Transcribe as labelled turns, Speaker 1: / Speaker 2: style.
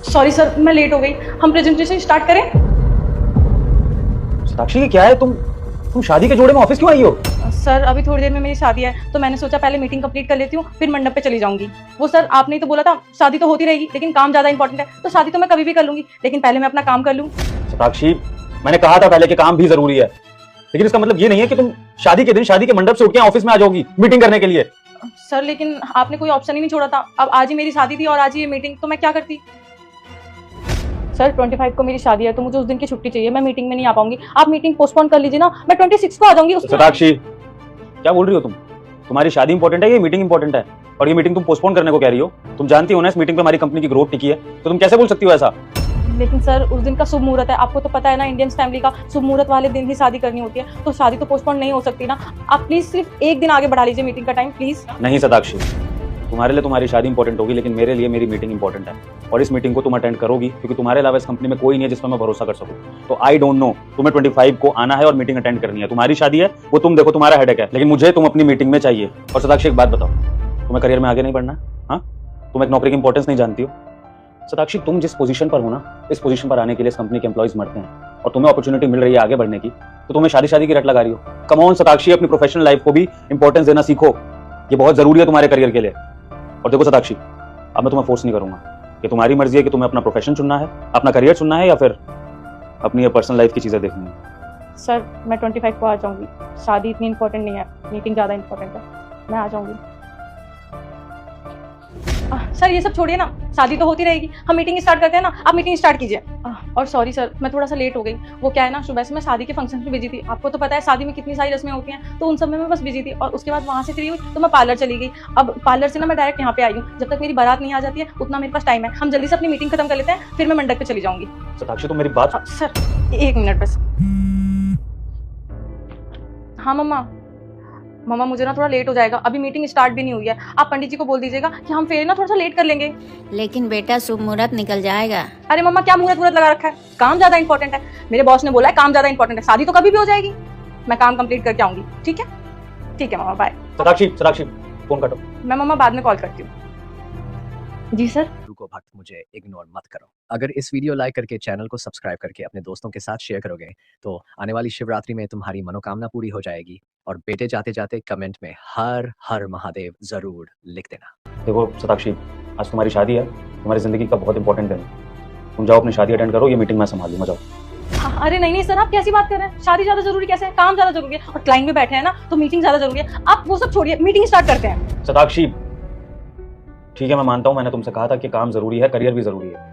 Speaker 1: Sorry sir, मैं late हो गई। हम प्रेजेंटेशन स्टार्ट करें?
Speaker 2: साक्षी क्या है, तुम शादी के जोड़े में ऑफिस क्यों आई हो?
Speaker 1: सर अभी थोड़ी देर में मेरी शादी है, तो मैंने सोचा पहले मीटिंग कंप्लीट कर लेती हूँ, फिर मंडप पे चली जाऊंगी। वो सर आपने ही तो बोला था शादी तो होती रहेगी, लेकिन काम ज्यादा इंपॉर्टेंट है, तो शादी तो मैं कभी भी कर लूंगी, लेकिन पहले मैं अपना काम कर लूँ।
Speaker 2: साक्षी, मैंने कहा था पहले कि काम भी जरूरी है, लेकिन इसका मतलब ये नहीं है कि तुम शादी के दिन शादी के मंडप से उठ के ऑफिस में आ जाओगी मीटिंग करने के लिए।
Speaker 1: सर लेकिन आपने कोई ऑप्शन ही नहीं छोड़ा था। अब आज ही मेरी शादी थी और आज ही ये मीटिंग, तो मैं क्या करती? सर 25 को मेरी शादी है, तो मुझे उस दिन की छुट्टी चाहिए। मैं मीटिंग में नहीं आ पाऊंगी, आप मीटिंग पोस्टपोन कर लीजिए ना, मैं 26 को आ जाऊंगी।
Speaker 2: साक्षी क्या बोल रही हो तुम? तुम्हारी शादी इंपॉर्टेंट है, ये मीटिंग इंपॉर्टेंट है? और ये मीटिंग तुम पोस्टपोन करने को कह रही हो? तुम जानती हो ना इस मीटिंग पे हमारी कंपनी की ग्रोथ टिकी है, तो तुम कैसे बोल सकती हो ऐसा?
Speaker 1: लेकिन सर उस दिन का शुभ मुहूर्त है, आपको तो पता है ना, इंडियन फैमिली का शुभ मुहूर्त वाले दिन ही शादी करनी होती है, तो शादी तो पोस्टपोन नहीं हो सकती ना। आप प्लीज सिर्फ एक दिन आगे बढ़ा लीजिए मीटिंग का टाइम, प्लीज।
Speaker 2: नहीं साक्षी, तुम्हारे लिए तुम्हारी शादी इंपॉर्टेंट होगी, लेकिन मेरे लिए मेरी मीटिंग इंपॉर्टेंट है, और इस मीटिंग को तुम अटेंड करोगी क्योंकि तुम्हारे अलावा इस कंपनी में कोई नहीं है जिस पर मैं भरोसा कर सकूं। तो आई डोंट नो, तुम्हें 25 को आना है और मीटिंग अटेंड करनी है। तुम्हारी शादी है वो तुम देखो, तुम्हारा हेडेक है, लेकिन मुझे तुम अपनी मीटिंग में चाहिए। और साक्षी एक बात बताओ, तुम्हें करियर में आगे नहीं बढ़ना? हाँ, तुम एक नौकरी की इंपॉर्टेंस नहीं जानती हो? साक्षी तुम जिस पोजीशन पर हो ना, इस पोजीशन पर आने के लिए इस कंपनी के एम्प्लॉइज मरते हैं, और तुम्हें अपॉर्चुनिटी मिल रही है आगे बढ़ने की, तो तुम्हें शादी की रट लगा रही हो। कम ऑन साक्षी, अपनी प्रोफेशनल लाइफ को भी इंपॉर्टेंस देना सीखो, ये बहुत जरूरी है तुम्हारे करियर के लिए। और देखो साक्षी, अब मैं तुम्हें फोर्स नहीं करूंगा, कि तुम्हारी मर्जी है कि तुम्हें अपना प्रोफेशन चुनना है, अपना करियर चुनना है, या फिर अपनी ये पर्सनल लाइफ की चीजें देखनी है।
Speaker 1: सर मैं 25 को आ जाऊंगी, शादी इतनी इंपॉर्टेंट नहीं है, मीटिंग ज्यादा इंपॉर्टेंट है, मैं आ जाऊंगी। सर ये सब छोड़िए ना, शादी तो होती रहेगी, हम मीटिंग स्टार्ट करते हैं ना, आप मीटिंग स्टार्ट कीजिए। और सॉरी सर, मैं थोड़ा सा लेट हो गई। वो क्या है ना, सुबह से मैं शादी के फंक्शन में बिजी थी, आपको तो पता है शादी में कितनी सारी रस्में होती हैं, तो उन सब में मैं बस बिजी थी, और उसके बाद वहाँ से फ्री हुई तो मैं पार्लर चली गई। अब पार्लर से ना मैं डायरेक्ट यहाँ पे आई हूँ, जब तक मेरी बारात नहीं आ जाती है उतना मेरे पास टाइम है, हम जल्दी से अपनी मीटिंग खत्म कर लेते हैं, फिर मैं मंडप पे चली जाऊंगी।
Speaker 2: साक्षी तुम मेरी बात
Speaker 1: सर 1 मिनट बस। हाँ मम्मा मुझे ना थोड़ा लेट हो जाएगा, अभी मीटिंग स्टार्ट भी नहीं हुई है, आप पंडित जी को बोल दीजिएगा कि हम फेरे ना थोड़ा सा लेट कर लेंगे।
Speaker 3: लेकिन बेटा शुभ मुहूर्त निकल जाएगा।
Speaker 1: अरे मम्मा क्या मुहूर्त लगा रखा है, काम ज्यादा इंपॉर्टेंट है, मेरे बॉस ने बोला है काम ज्यादा इंपॉर्टेंट है, शादी तो कभी भी हो जाएगी, मैं काम कंप्लीट करके आऊंगी। ठीक है मम्मा, बाय।
Speaker 2: साक्षी फोन काटो।
Speaker 1: मैं मम्मा बाद में कॉल करती हूँ। जी सर।
Speaker 4: को भक्त मुझे इग्नोर मत करो। अगर इस वीडियो लाइक करके चैनल को सब्सक्राइब करके अपने दोस्तों के साथ शेयर करोगे तो आने वाली शिवरात्रि में तुम्हारी मनोकामना पूरी हो जाएगी। और बेटे जाते जाते कमेंट में हर हर महादेव जरूर लिख देना।
Speaker 2: देखो साक्षी, आज तुम्हारी शादी है, तुम्हारी जिंदगी का बहुत इंपॉर्टेंट दिन है, तुम जाओ अपनी शादी अटेंड करो, ये मीटिंग मैं संभाल लूंगा, जाओ।
Speaker 1: अरे नहीं सर, आप कैसी बात कर रहे हैं, शादी ज्यादा जरूरी कैसे है, काम ज्यादा जरूरी है, और क्लाइंट में बैठे हैं ना, तो मीटिंग ज्यादा जरूरी है। आप वो सब छोड़िए, मीटिंग स्टार्ट करते हैं।
Speaker 2: साक्षी ठीक है, मैं मानता हूँ, मैंने तुमसे कहा था कि काम जरूरी है, करियर भी जरूरी है,